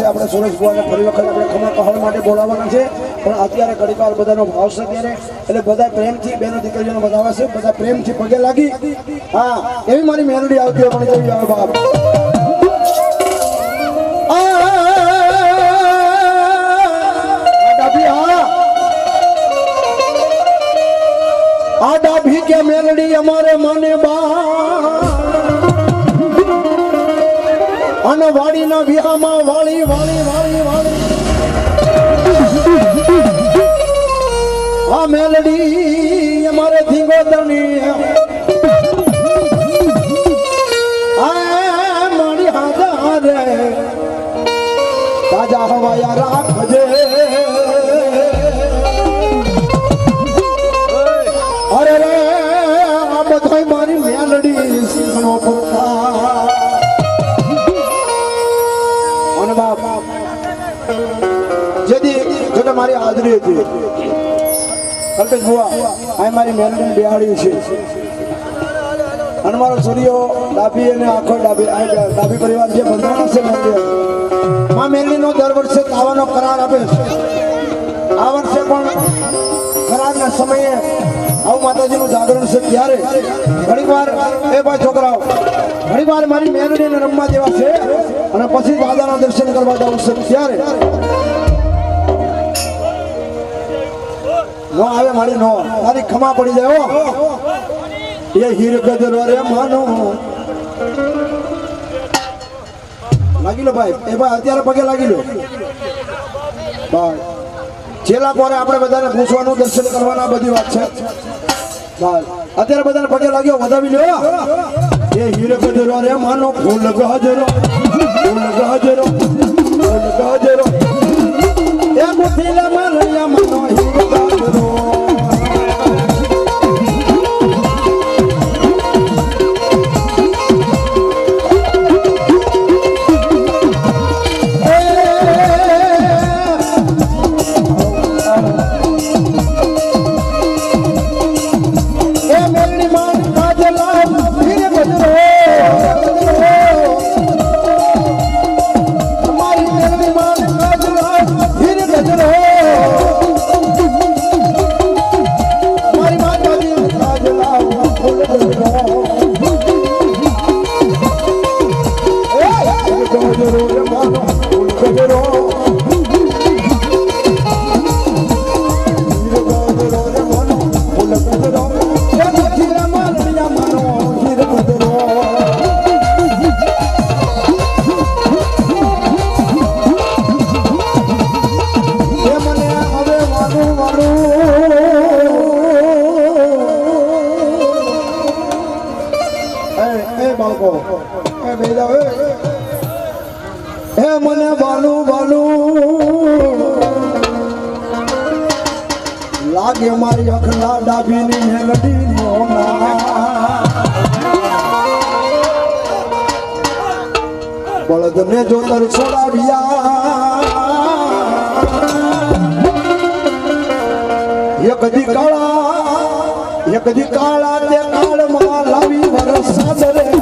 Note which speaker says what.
Speaker 1: આપણે સુરેશ બુઆને ફરી વખત આપણે ખમા પહાડ માટે બોલાવવાના છે પણ અત્યારે ઘડીવાર બધાનો ભાવ છે ત્યારે એટલે બધા પ્રેમથી બેનો દીકરીઓને બતાવે છે બધા પ્રેમથી પગે લાગી હા એવી મારી મેલોડી આવતી હોય પણ કેવી આવે બાપ આ ડાભી કે મેલડી અમારે માને બા અને વાડીના વિહામાં વાળી વાળી વાળી વાળી આ મેલડી અમારે ધીંગોતરની આ મારી હાજર તાજા હવાયા રાખજે અરે રે આ બધાય મારી મેલડી શીખનો પપ્પા અને બાપ જેથી જોકે મારી હાજરી હતી કલ્પેશ બુઆ આ મારી મેલડી બિહાડી છે અને મારો સૂર્યો ડાભી અને આખો ડાભી પરિવાર જે બંધાણા છે મંદિર માં મેલડીનો દર વર્ષે આવવાનો કરાર આપે છે આ વર્ષે પણ કરારના સમયે આવું માતાજીનું જાગરણ છે ત્યારે ઘણી વાર એ ભાઈ છોકરાઓ ઘણી વાર મારી મેલડીને રમવા જેવા છે અને પછી દાદાના દર્શન કરવા જવું છે ત્યારે નો આવે મારી નો તારી ખમા પડી જાય એ હીર ગજરો રે માનો લાગી લો ભાઈ એ ભાઈ અત્યારે પગે લાગી લો ભાઈ છેલ્લા પોરે આપણે બધાને પૂછવાનું દર્શન કરવાના બધી વાત છે અત્યારે બધાને પગે લાગ્યો વધાવી લ્યો એ હીર ગજરો રે માનો ફૂલ ગજરો એ મુઠીલા મારયા માનો હીર ગજરો મને બાલું લાગે મારી અખલા ડાભીની મેલડી નો બળદ ને જો તર છોડાવ્યા એક દી કાળા તે કાળમાં લાવી વરસાદ રે